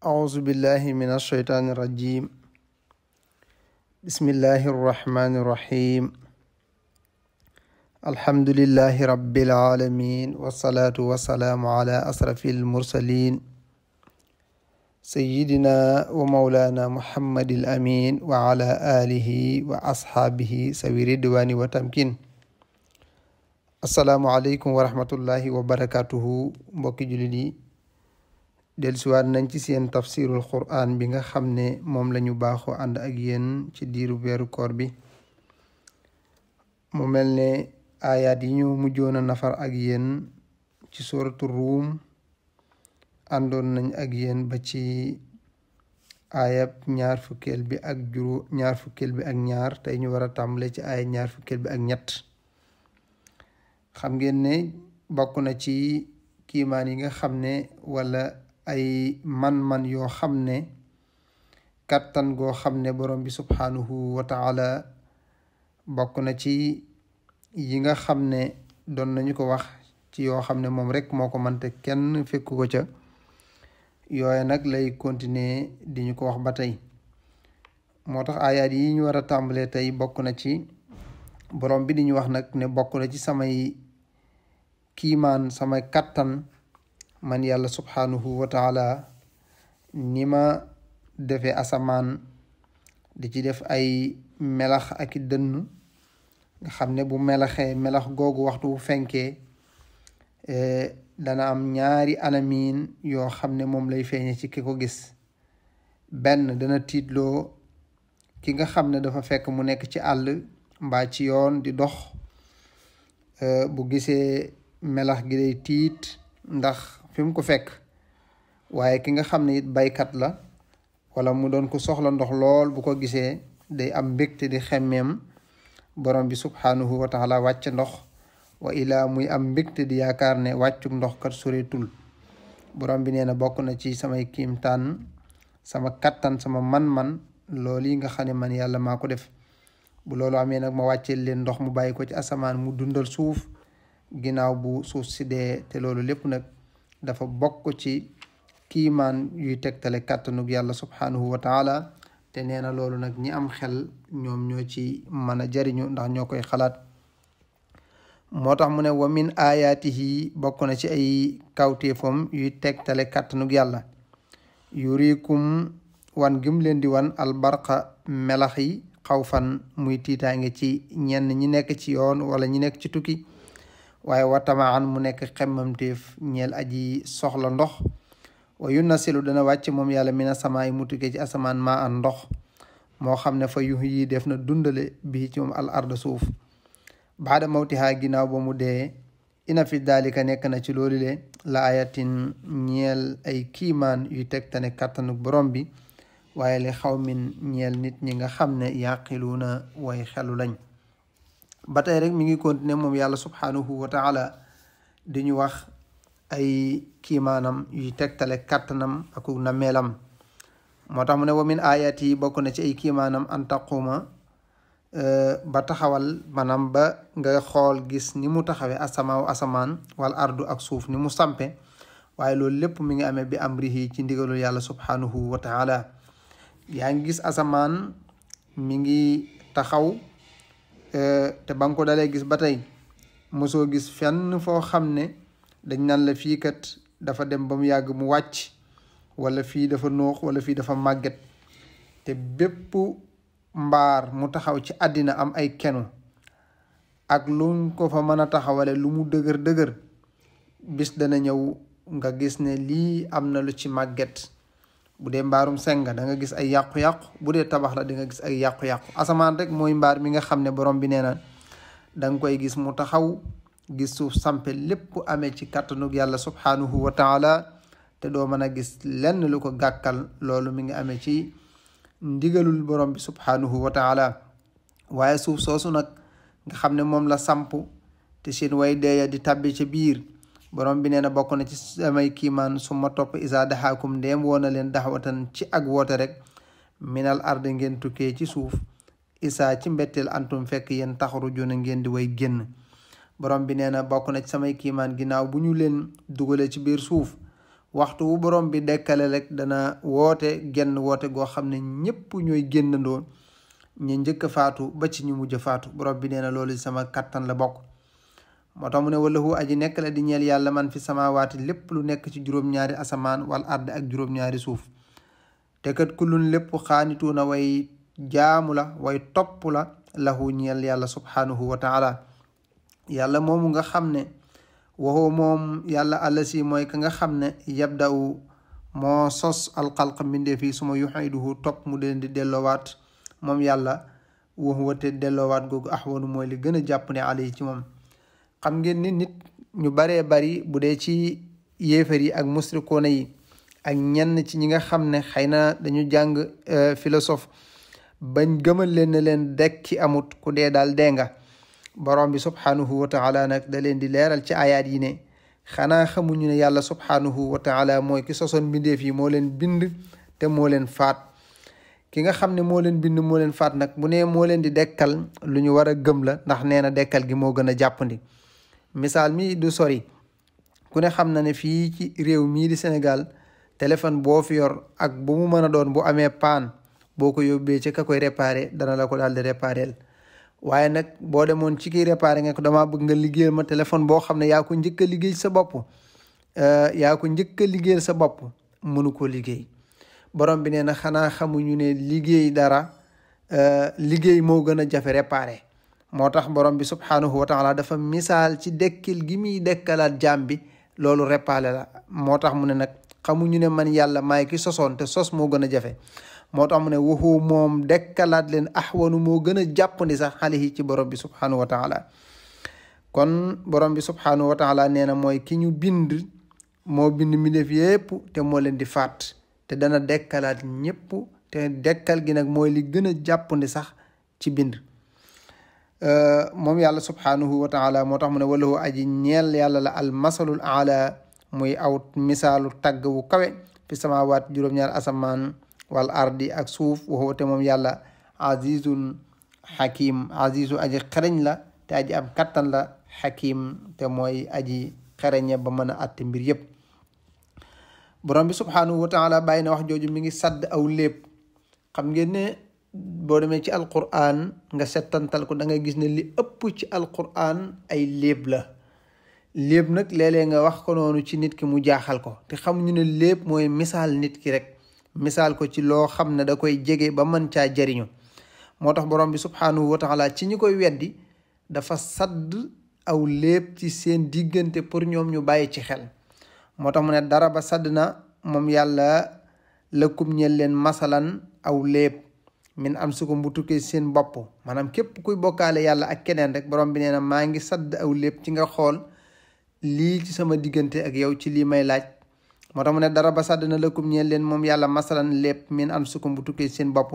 أعوذ بالله من الشيطان الرجيم. بسم الله الرحمن الرحيم. الحمد لله رب العالمين، والصلاة والسلام على أشرف المرسلين سيدنا ومولانا محمد الأمين وعلى آله وأصحابه سوي الرضوان والتمكين. السلام عليكم ورحمة الله وبركاته. mbokki jullit yi dellusiwaat nañ ci seen tafsirul quran bi nga xam ne moom lañu baaxoo ànd ak yéen ci diiru weeru koor bi. mu mel ne aayaat yi ñu mujjoon a nafar ak yéen ci suratu ruum àndoon nañ ak yéen ba ci aayab ñaar fukkeel bi ak ñaar tey ñu war a tàmbale ci aaya ñaar fukkeel bi ak ñett. xam ngeen ne bokk na ci kiimaan yi nga xam ne wala ay man-man yoo xam ne kattan goo xam ne borom bi subhanahu wa taala bokk na ci yi nga xam ne doon nañu ko wax ci yoo xam ne moom rek moo ko mante kenn fekku ko ca yooye nag lay continuer di ñu ko wax ba tey. moo tax aayaat yi ñu war a tàmbalee tey bokk na ci borom bi di ñu wax nag ne bokk na ci samay kiimaan samay kattan man yàlla subhanahu wa taala ni ma defee asamaan di ci def ay melax ak i dënn nga xam ne bu melaxee melax googu waxtu bu fenkee dana am ñaari alamin yoo xam ne moom lay feeñe ci ki ko gis. benn dana tiitloo ki nga xam ne dafa fekk mu nekk ci àll mbaa ci yoon di dox bu gisee melax gi day tiit ndax fi mu ko fekk. waaye ki nga xam ne it baykat la wala mu doon ko soxla ndox lool bu ko gisee day am mbégte di xemmeem borom bi subhanahu wa taala wàcc ndox wa ilaa muy am mbégte di yaakaar ne wàccuk ndox kat soreetul. borom bi nee na bokk na ci samay kiimtaan sama kattan sama man-man loolu yi nga xam ne man yàlla maa ko def. bu loolu amee nag ma wàcceel leen ndox mu bàyyi ko ci asamaan mu dundal suuf ginnaaw bu suuf si dee. te loolu lépp nag dafa bokk ci kiimaan yuy tegtale kàttanug yàlla subhanahu wa taala. te nee na loolu nag ñi am xel ñoom ñoo ci mën a jariñu ndax ñoo koy xalaat. moo tax mu ne wa min ayaatihi bokk na ci ay kawtéefam yuy tegtale kàttanug yàlla yurikum wan gim leen di wan albarqa melax yi xawfan muy tiitaange ci ñenn ñi nekk ci yoon wala ñi nekk ci tukki waaye wa tamaan mu nekk xemmamteef ñeel aji soxla ndox. wa yunnasilu dana wàcc moom yàlla mina samaay mu tukkee ci asamaan maa an ndox moo xam ne fa yuhyi def na dundale bii ci moom al arda suuf baada mawtihaa ginnaaw ba mu dee. ina fi daalika nekk na ci loolu le la ayatin ñeel ay kiimaan yuy tegtane kàttanuk borom bi waaye li xaw min ñeel nit ñi nga xam ne yaqiluuna way xelu lañ. ba tey rek mi ngi continuer moom yàlla subhanahu wa taala di ñu wax ay kiimaanam yuy tegtale kàttanam ak nameelam. moo tax mu ne wa min ayat yi bokk na ci ay kiimaanam an taquma ba taxawal maanaam ba nga xool gis ni mu taxawee asamaan wal ardu ak suuf ni mu sampe. waaye loolu lépp mi ngi amee bi amrihi ci ndigalul yàlla subhanahu wa taala. yaa ngi gis asamaan mi ngi taxaw te ba nga ko dalee gis ba tey mosoo gis fenn foo xam ne dañ naan la fii kat dafa dem ba mu yàgg mu wàcc wala fii dafa noox wala fii dafa màgget. te bépp mbaar mu taxaw ci àddina am ay kenu ak luñ ko fa mën a taxawale lu mu dëgër dëgër bis dana ñëw nga gis ne lii am na lu ci màgget. bu dee mbaarum senga da nga gis ay yàqu-yàqu bu dee tabax la di nga gis ay yàqu-yàqu. asamaan rek mooy mbaar mi nga xam ne borom bi nee na da nga koy gis mu taxaw gis suuf sampe lépp amee ci kàttanug yàlla subhanahu wa taala te doo mën a gis lenn lu ko gàkkal. loolu mi ngi amee ci ndigalul borom bi subhanahu wa taala. waaye suuf soosu nag nga xam ne moom la samp te seen way deeya di tabbi ca biir borom bi nee na bokk na ci samay kiimaan su ma topp isa daxaakum ndeem woona leen daxwatan ci ak woote rek minal ard ngeen tukkee ci suuf isa ci mbetteel antum fekk yéen taxarujuna ngeen di way génn. borom bi nee na bokk na ci samay kiimaan ginnaaw bu ñu leen dugalee ci biir suuf waxtu wu borom bi dekkale rek dana woote genn woote goo xam ne ñépp ñooy génnandoo ñu njëkk a faatu ba ci ñu mujj faatu. borom bi nee na loolu sama kattan la bokk. moo tax mu ne walahu aji nekk la di ñeel yàlla man fi samaawaati lépp lu nekk ci juróom-ñaari asamaan wal ard ak juróom-ñaari suuf. te kat kullun lépp xaanituuna way jaamu la way topp la lahu ñeel yàlla subhaanahu wa taala. yàlla moomu nga xam ne waxoo moom yàlla allasi mooy ka nga xam ne yabda'u moo sos alxalq mbindee fii suma yuxiduhu topp mu leen di delloowaat moom yàlla waxuwa te delloowaat googu axwanu mooy li gën a jàpp ne alay ci moom. xam ngeen ni nit ñu baree bari bu dee ci yéefar yi ak musrikoona yi ak ñenn ci ñi nga xam ne xëy na dañu jàng philosophe bañ gëmal leen ne leen dekki amut ku dee daal dee nga. borom bi subhaanahu wa taala nag da leen di leeral ci ayaat yi ne xanaa xamuñu ne yàlla subhaanahu wa taala mooy ki sosoon mbindeef yi moo leen bind te moo leen faat. ki nga xam ne moo leen bind moo leen faat nag bu ne moo leen di dekkal lu ñu war a gëm la ndax nee na dekkal gi moo gën a jàppandi. misaal mi du sori ku ne xam na ne fii ci réew mii di Sénégal téléphone boo fi yor ak bu mu mën a doon bu amee paan boo ko yóbbee ci ka koy réparé dana la ko daal di réparel. waaye nag boo demoon ci kiy réparé nga ko damaa bëgg nga liggéeyal ma téléphone boo xam ne yaa ko njëkk a liggéey sa bopp liggéeyal sa bopp mënu ko liggéey. borom bi nee na xanaa xamuñu ne liggéey dara liggéey moo gën a jafe réparé. moo tax borom bi subhaanahu wa taala dafa misaal ci dekkil gi muy dekkalaat jaam bi loolu réparé la. moo tax mu ne nag xamuñu ne man yàlla maay ki sosoon te sos moo gën a jafe. moo tax mu ne waxu moom dekkalaat leen axwanu moo gën a jàppandi sax alayhi ci borom bi subhaanahu wa taala. kon borom bi subhaanahu wa taala nee na mooy ki ñu bind moo bind mbindeef yépp te moo leen di faat te dana dekkalaat ñépp te dekkal gi nag mooy li gën a jàppandi sax ci bind. moom yàlla subhaanahu wa taala moo tax mu ne walahu aji ñeel yàlla la al masalul aala muy aw misaalu tagg wu kawe fi samaawaat juróom-ñaar asamaan wal ardi ak suuf waxoo te moom yàlla azizun hakim azizu aji xereñ la te aji am kattan la hakim te mooy aji xereñe ba mën a atte mbir yépp. borom bi subhaanahu wa taala bàyyi na wax jooju mi ngi sadd aw léeb. xam ngeen ne boo demee ci alquran nga settantal ko da ngay gis ne li ëpp ci alquran ay léeb la. léeb nag léeg-léeg nga wax ko noonu ci nit ki mu jaaxal ko te xamuñu ne léeb mooy misaal nit ki rek misaal ko ci loo xam ne da koy jege ba mën caa jariñu. moo tax borom bi subhaanahu wa taala ci ñi koy weddi dafa sadd aw léeb ci seen diggante pour ñoom ñu bàyyi ci xel. moo tax mu ne dara ba sadd na moom yàlla lëkkum ñeel leen masalan aw léeb min am suko bu tukkee seen bopp maanaam képp kuy bokkaale yàlla ak keneen rek borom bi nee na maa ngi sadd aw léeb ci nga xool lii ci sama diggante ak yow ci lii may laaj. moo tax mu ne dara ba sadd na lëkkum ñeel leen moom yàlla masalan léeb min am suko bu tukkee seen bopp.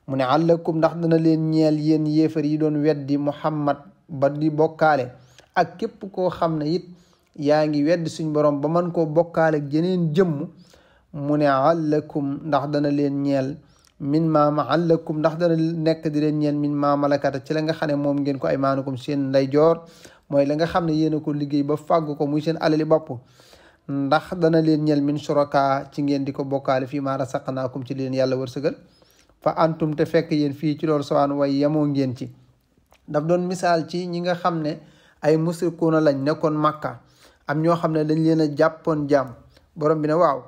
mu ne àllakum ndax dana leen ñeel yéen yéefar yi doon weddi Muhammad ba di bokkaale ak képp koo xam ne it yaa ngi weddi suñ borom ba mën koo bokkaale ak jeneen jëmm. mu ne àllakum ndax dana leen ñeel min maama àllakum ndax dana nekk di leen ñeel min maa malakata ci la nga xam ne moom ngeen ko ay maanukum seen ndeyjoor mooy la nga xam ne yéen a ko liggéey ba fàgg ko muy seen alali bopp. ndax dana leen ñeel min suraka ci ngeen di ko bokkaale fii maa rasaqnaakum ci leen yàlla wërsëgal. fa antum te fekk yéen fii ci loolu sawaan way yemoo ngeen ci. daf doon misaal ci ñi nga xam ne ay musrikuuna lañ nekkoon Makka am ñoo xam ne dañ leen a jàppoon jaam. borom bi ne waaw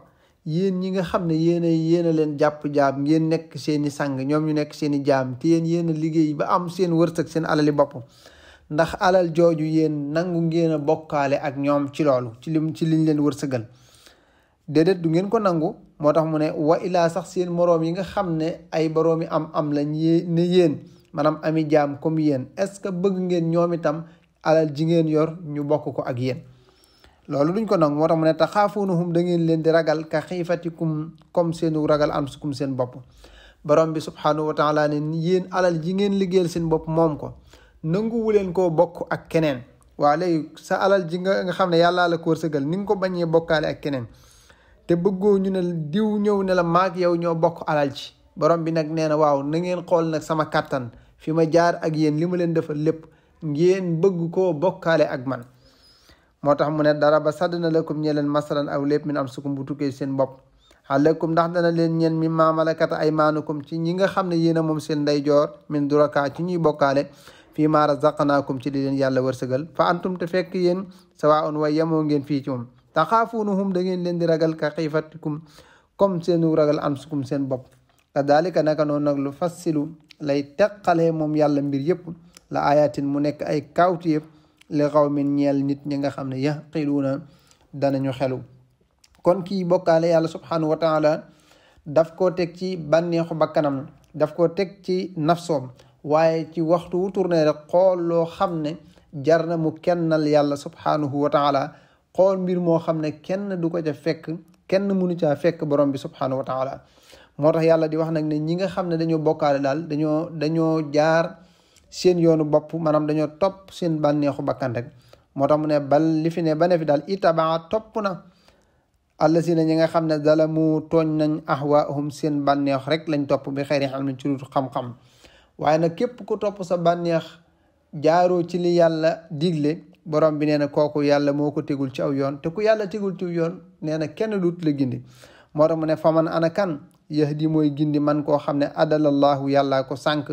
yéen ñi nga xam ne yéen a leen jàpp jaam ngeen nekk seeni sang ñoom ñu nekk seeni jaam te yéen a liggéey ba am seen wërsëg seen alali bopp ndax alal jooju yéen nangu ngeen a bokkaale ak ñoom ci loolu ci liñ leen wërsëgal. déedéet du ngeen ko nangu. moo tax mu ne wa ilaa sax seen moroom yi nga xam ne ay boroomi am lañ ne yéen maanaam ami jaam comme yéen est-ce que bëgg ngeen ñoom itam alal ji ngeen yor ñu bokk ko ak yéen. loolu duñ ko nangu. moo tax mu ne taxaafuunahum da ngeen leen di ragal ka xiifatikum comme seenu ragal anfusakum seen bopp. borom bi subhaanahu wa taala ne yéen alal ji ngeen liggéeyal seen bopp moom ko nanguwu leen koo bokk ak keneen. waa léegi sa alal ji nga xam ne yàllaa la ko wërsëgal ni nga ko bañee bokkaale ak keneen te bëggoo ñu ne diw ñëw ne la maag yow ñoo bokk alal ci. borom bi nag nee na waaw na ngeen xool nag sama kàttan fi ma jaar ak yéen li ma leen defal lépp ngeen bëgg koo bokkaale ak man. moo tax mu ne dara ba sadd na lakum ñe leen masalan aw lépp min anfusikum bu tukkee seen bopp alakum ndax dana leen ñeen mi ma malakat aymaanukum ci ñi nga xam ne yéen a moom seen ndeyjoor min duraka ci ñuy bokkaale fii ma razaqnaakum ci li leen yàlla wërsëgal fa antum te fekk yéen sawaa'un way yemoo ngeen fii ci moom taxaafuunahum da ngeen leen di ragal ka xiifatikum comme seenu ragal anfusikum seen bopp kadalika naka noonu nag lu fassilu lay teqalee moom yàlla mbir yëpp la ayatin mu nekk ay kawtéef li qawmin ñeel nit ñi nga xam ne yaqiluuna danañu xelu kon kii bokkaale yàlla subhanahu wa taala daf koo teg ci bànneexu bakkanam daf koo teg ci nafsoom waaye ci waxtu wu tourné rek xool loo xam ne jar na mu kennal yàlla subhanahu wa taala xool mbir moo xam ne kenn du ko ca fekk kenn mënu caa fekk borom bi subhanahu wa taala moo tax yàlla di wax nag ne ñi nga xam ne dañoo bokkaale daal dañoo jaar seen yoonu bopp maanaam dañoo topp seen bànneexu bakkan rek moo tax mu ne bal li fi ne ba ne fi daal itabaa topp na allasina ñi nga xam ne zalamu tooñ nañ ahwaahum seen bànneex rek lañ topp bi xëyri xam ne ci lu xam-xam waaye nag képp ku topp sa bànneex jaaroo ci li yàlla digle borom bi nee na kooku yàlla moo ko tegul ci aw yoon te ku yàlla tegul ci aw yoon nee na kenn duut la gindi moo tax mu ne faman ana kan yahdi mooy gindi man koo xam ne adalallahu yàllaa ko sànk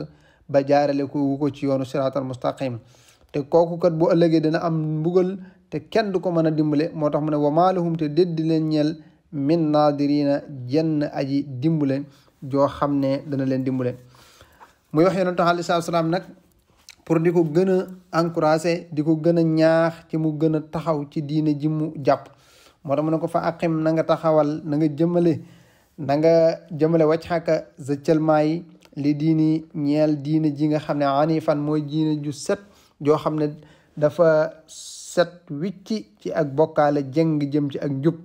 ba jaarale ko wu ko ci yoonu siraatal mustaqim te kooku kat bu ëllëgee dina am mbugal te kenn du ko mën a dimbale moo tax mu ne wa maa lahum te déddi leen ñeel min naadirina jenn aji dimbale joo xam ne dana leen dimbale muy wax yonent alayhi salaam nag pour di ko gën a encouragé di ko gën a ñaax ci mu gën a taxaw ci diine ji mu jàpp moo tax mu ne ko fa aqim na nga taxawal na nga jëmale wajhaka sa cëlmaay li diini ñeel diine ji nga xam ne anifan mooy diine ju set joo xam ne dafa set wicci ci ak bokkaale jëng jëm ci ak njub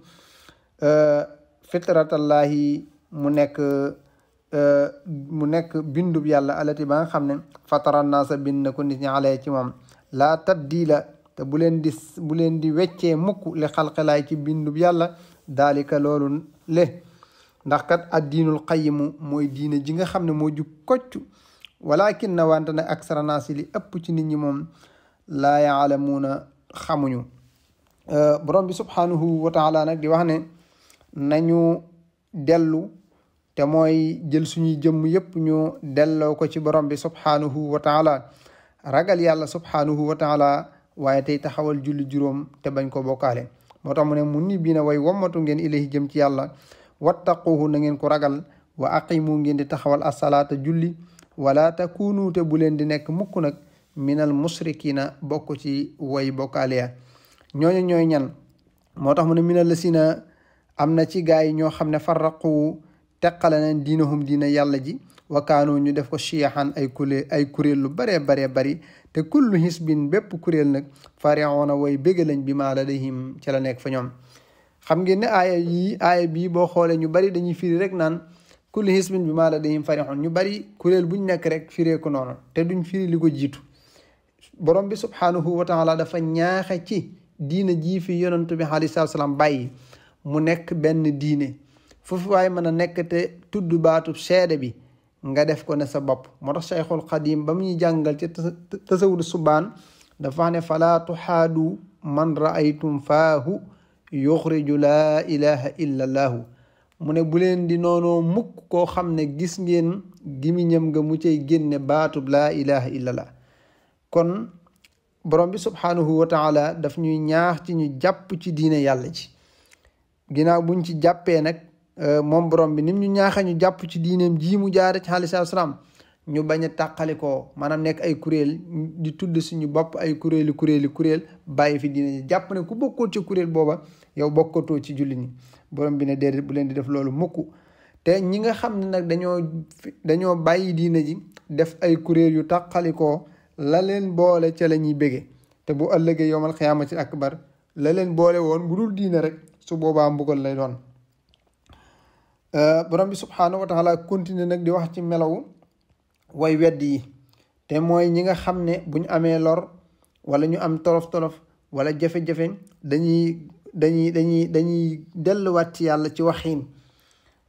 fitratallahi mu nekk bindub yàlla alati ba nga xam ne fatara naasa bind na ko nit ñi alee ci moom laa tabdila te bu leen di weccee mukk li xalqilaay ci bindub yàlla daalika loolu le ndax kat ad diinul qayimu mooy diine ji nga xam ne moo jub kocc walakin na wante nag aksara naasi li ëpp ci nit ñi moom laa yaalamuuna xamuñu borom bi subhanahu wa taala nag di wax ne nañu dellu te mooy jël suñuy jëmm yépp ñu delloo ko ci borom bi subhanahu wa taala ragal yàlla subhanahu wa taala waaye tey taxawal julli juróom te bañ ko bokkaale moo tax mu ne mu ni bii na way wommatu ngeen ilahi jëm ci yàlla wattaquhu na ngeen ko ragal wa aqimu ngeen di taxawal asalaata julli wala takunu te bu leen di nekk mukk nag minal musrikina bokk ci way bokkaale ya ñooñu ñooy ñan moo tax mu ne minal lasina am na ci gaa yi ñoo xam ne farraqu teqale nañ diinahum diina yàlla ji wakaanu ñu def ko chiyaxan ay kuréel lu baree bari te kullu hisbin bépp kuréel nag fari'una way bégg lañ bi ma ladayhim ci la nekk fa ñoom xam ngeen ne aaya bii boo xoolee ñu bari dañuy firi rek naan kullu hisbin bi ma ladayhim farihun ñu bari kuréel buñ nekk rek firee ko noonu te duñ firi li ko jiitu borom bi subhanahu wa taala dafa ñaaxe ci diina jii fi yonent bi alayhi salaam bàyyi mu nekk benn diine foofu waaye mën a nekk te tudd baatu seede bi nga def ko ne sa bopp moo tax Cheikhul Xadim ba muy jàngal ci tasawudu subaan dafa wax ne falaa tuxaadu man raaytum faahu yuxriju laa ilaha illa allaahu mu ne bu leen di noonoo mukk koo xam ne gis ngeen gimiñam nga mu cay génne baatub laa ilaha illa allah kon borom bi subhanahu wa taala daf ñuy ñaax ci ñu jàpp ci diine yàlla ci ginnaaw buñ ci jàppee nag moom borom bi nim ñu ñaaxa ñu jàpp ci diineem ji mu jaare ci alayhi salaam ñu bañ a tàqalikoo maanaam nekk ay kuréel di tudd suñu bopp ay kuréel bàyyi fi diine ji jàpp ne ku bokkoo ci kuréel booba yow bokkatoo ci julli ñi borom bi ne déedéet bu leen di def loolu mukk te ñi nga xam ne nag dañoo bàyyi diine ji def ay kuréel yu tàqalikoo la leen boole ca la ñuy bége te bu ëllëgee yowmal xiyaamati akbar la leen boole woon bu dul diine rek su boobaa mbugal lay doon borom bi subhaanahu wa taala continue nag di wax ci melaw way wedd yi te mooy ñi nga xam ne buñ amee lor wala ñu am tolof-tolof wala jafe-jafe dañuy delluwaat ci yàlla ci waxiin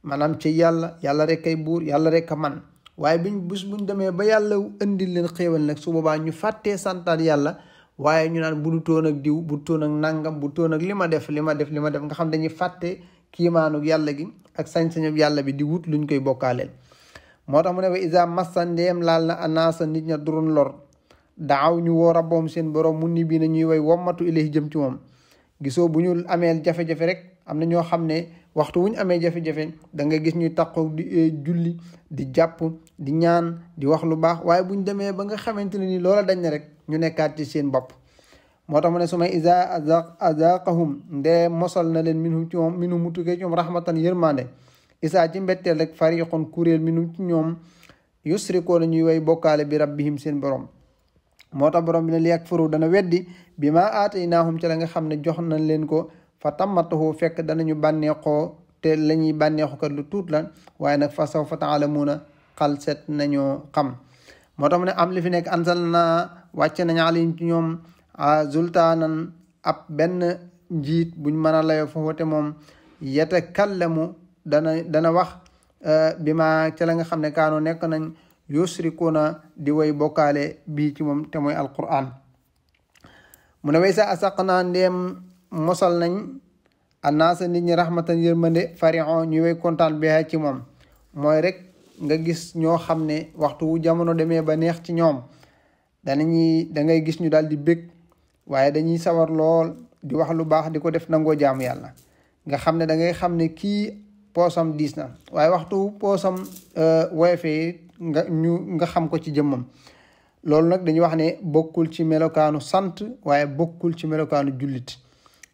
maanaam ci yàlla rek kay buur yàlla rek a man waaye buñ demee ba yàlla indil leen xéewal nag su boobaa ñu fàttee santaat yàlla waaye ñu naan bu du toon ak diw bu du toon ak nangam bu toon ak li ma def nga xam dañuy fàtte kiimaanug yàlla gi ak sañ-sañub yàlla bi di wut luñ koy bokkaaleel. moo tax mu ne wa isa massa ndeem laal na anaasa nit ña durun lor daaw ñu woo rabboom seen borom mun ni bii na ñuy way wommatu ilayhi jëm ci moom. gisoo bu ñu amee jafe-jafe rek am na ñoo xam ne waxtu wu ñu amee jafe-jafe da nga gis ñuy taqoo di julli di jàpp di ñaan di wax lu baax, waaye bu ñu demee ba nga xamante ne ni loola dañ na rek ñu nekkaat ci seen bopp. moo tax mu ne su may isa azaqahum ndee mosal na leen minhum ci moom minhum mu tukkee ci ñoom rahmatan yërmande isaa ci mbetteel rek fariqun kuréel minhum ci ñoom yusrikoona ñuy way bokkaale bi rabbihim seen borom. moo tax borom bi ne li yakfuru dana weddi bi ma aataynaahum ci la nga xam ne jox nañ leen ko fa tammatahu fekk danañu bànneexoo te la ñuy bànneexu kat lu tuut la, waaye nag fa sawfa taalamuuna xal set nañoo xam. moo tax mu ne am li fi nekk ansal naa wàcce nañ alayhim ci ñoom zultaanan ab benn njiit buñ mën a layoo foofu te moom yatakallamu dana wax bi ma ca la nga xam ne kaanoo nekk nañ yusrikuuna di way bokkaale bii ci moom te mooy alquran. mu ne way sa asaq naa ndeem mosal nañ annaasa nit ñi rahmatan yërmande farion ñuy way kontaan bi ci moom. mooy rek nga gis ñoo xam ne waxtu wu jamono demee ba neex ci ñoom da ngay gis ñu daal di bég, waaye dañuy sawar lool di wax lu baax di ko def nangoo jaamu yàlla. nga xam ne da ngay xam ne kii poosam diis na, waaye waxtu poosam woyofee nga xam ko ci jëmmam. loolu nag dañuy wax ne bokkul ci melokaanu sant, waaye bokkul ci melokaanu jullit.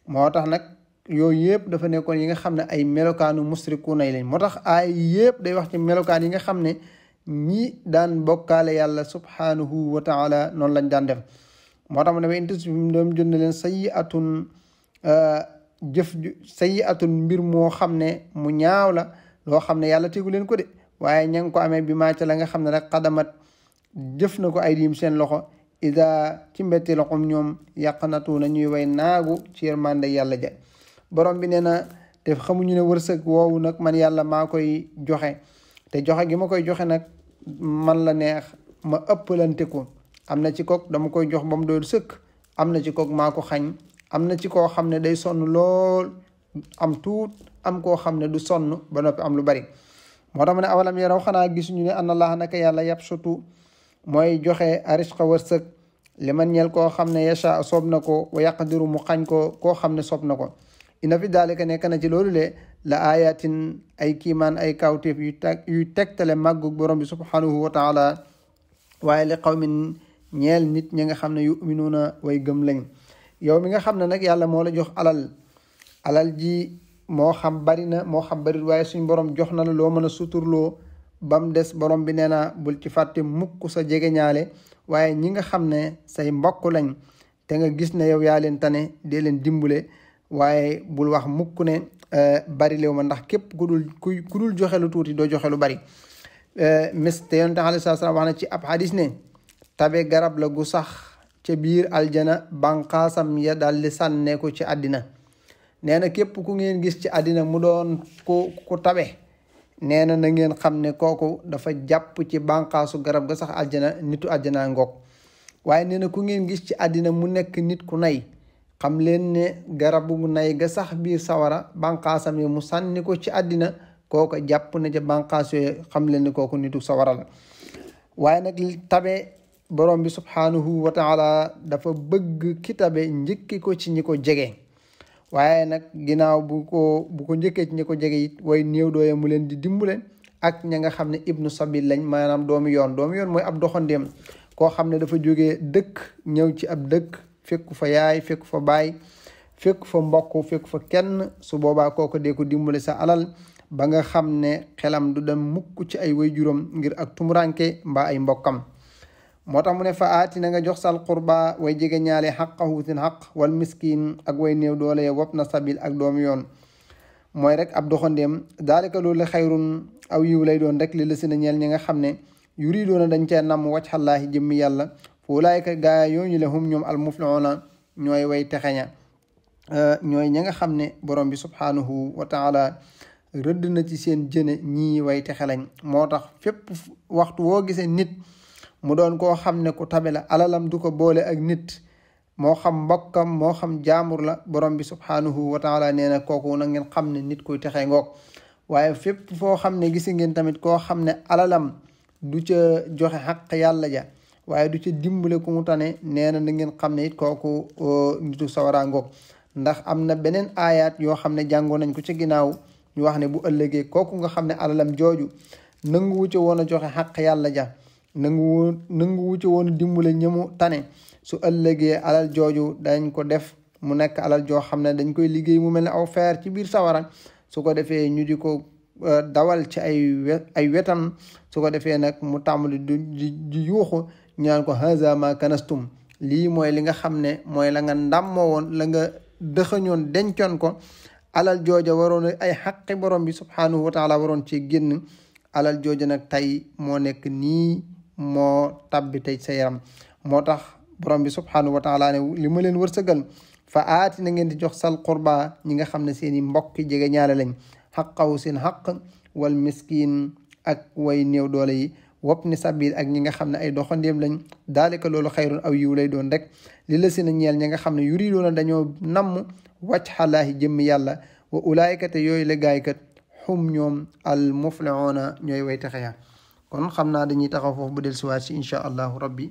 moo tax nag yooyu yëpp dafa nekkoon yi nga xam ne ay melokaanu musrikuuna yi lañ. moo tax ay yëpp day wax ci melokaan yi nga xam ne ñi daan bokkaale yàlla subhanahu wa taala noonu lañ daan def. moo tax mu ne ba intis bi doom jënd leen sayyi'atun sayyi'atun mbir moo xam ne mu ñaaw la loo xam ne yàlla tegu leen ko de, waaye ña ngi ko amee bi maa ca la nga xam ne rek xadamat jëf na ko ay diim seen loxo ida ci mbetti loxom ñoom yàqnatu na ñuy way naagu ci yërmande yàlla ja. borom bi nee na te xamuñu ne wërsëg woowu nag man yàlla maa koy joxe, te joxe gi ma koy joxe nag man la neex ma ëppalante ko. am na ci kook dama koy jox ba mu doon sëkk, am na ci kook maa ko xañ, am na ci koo xam ne day sonn lool am tuut, am koo xam ne du sonn ba noppi am lu bari. moo tax mu ne awalam yaraw xanaa gisuñu ne anna allaha naka yàlla yabsutu mooy joxe arisqa wërsëg li man ñeel koo xam ne yasha soob na ko wa yaqdiru mu xañ ko koo xam ne soob na ko. ina fi daalika nekk na ci loolu le la ayatin ay kiimaan ay kawteef yu tegtale màggu borom bi subhanahu wa taala, waaye li qawmin ñeel nit ñi nga xam ne yuminuuna way gëm lañ. yow mi nga xam ne nag yàlla moo la jox alal ji moo xam bari na moo xam bari, waaye suñ borom jox na la loo mën a suturloo ba mu des borom bi nee na bul ci fàtte mukk sa jege ñaale, waaye ñi nga xam ne say mbokk lañ te nga gis ne yow yaa leen tane dee leen dimbule, waaye bul wax mukk ne bari leew ma, ndax képp ku dul joxe lu tuuti doo joxe lu bari. te yonent alayhi salaam wax na ci ab hadis ne tabe garab la gu sax ca biir aljana banqaasam ya daal di sànnee ko ci àddina. nee na képp ku ngeen gis ci àddina mu doon ku tabe, nee na ngeen xam ne kooku dafa jàpp ci banqaasu garab ga sax aljana, nitu aljana ngoog. waaye nee na ku ngeen gis ci àddina mu nekk nit ku nay, xam leen ne garabu nay ga sax biir sawara banqaasam yi mu sànni ko ci àddina, kooku jàpp na ca banqaas yooyu, xam leen ne kooku nitu sawara la. waaye nag tabe borom bi subhanahu wa taala dafa bëgg ki tabe njëkki ko ci ñi ko jege, waaye nag ginnaaw bu ko njëkkee ci ñi ko jege it way néew dooye mu leen di dimbule ak ña nga xam ne ibnu sabil lañ, maanaam doomu yoon mooy ab doxandéem koo xam ne dafa jógee dëkk ñëw ci ab dëkk fekku fa yaay fekku fa baay fekku fa mbokk fekku fa kenn. su boobaa kooku dee ko dimbale sa alal ba nga xam ne xelam du dem mukk ci ay way juróom ngir ak tumuranke mbaa ay mbokkam. moo tax mu ne fa aati na nga jox sal qurba way jege ñaale xaqahu seen xaq wal miskin ak way néew doole wopp na sabil ak doomu yoon, mooy rek ab doxandéem. daalika loolu xayrun aw yiw lay doon rek li la si na ñeel ñi nga xam ne yuridoona dañ cee nam wajxallaahi jëmmi yàlla. fa ulaayka gaa yooñu le hum ñoom al muflixuuna ñooy way texeña, ñooy ñi nga xam ne borom bi subhanahu wa taala rëdd na ci seen jëne ñii way texe lañ. moo tax fépp waxtu woo gisee nit mu doon koo xam ne ku tabe la, alalam du ko boole ak nit moo xam mbokkam moo xam jaamur la borom bi subhanahu wa taala nee na kooku na ngeen xam ne nit koy texee ngoog waaye fépp foo xam ne gisi ngeen tamit koo xam ne alalam du ca joxe xaq yàlla ja waaye du ca dimbale ku mu tane nee na ngeen xam ne it kooku nitu sawara ngoog ndax am na beneen aayaat yoo xam ne jàngoon nañ ko ci ginnaaw ñu wax ne bu ëllëgee kooku nga xam ne alalam jooju nanguwu ca woon a joxe xaq yàlla ja nanguwu ca woon a dimbale ñëmu tane su ëllëgee alal jooju dañ ko def mu nekk alal joo xam ne dañ koy liggéey mu mel ne aw feer ci biir sawara su ko defee ñu di ko dawal ci ay wetam su ko defee nag mu tàmbali di yuuxu ñu naan ko haza ma kanastum lii mooy li nga xam ne mooy la nga ndàmmoo woon la nga dëxañoon dencoon ko alal jooja waroon ay xaqi borom bi subhanahu wa taala waroon ci génn alal jooja nag tey moo nekk nii moo tabbi tey sa yaram moo tax borom bi subhanahu wa taala ne li ma leen wërsëgal fa aati na ngeen di jox sal qurba ñi nga xam ne seeni mbokki jege ñaale lañ xaqawu seen xaq wal miskin ak way néew doole yi wopp ni sabil ak ñi nga xam ne ay doxandéem lañ daalika loolu xayrun aw yiw lay doon rek li la si na ñeel ñi nga xam ne yuridoona dañoo namm wàcc xalaahi jëmm yàlla wa ulaayika te yooyu la gaaykat xum ñoom al muflixoona ñooy way taxe ya kon xam naa dañuy taxaw foofu bu del siwaat si inchaa allahu rabbi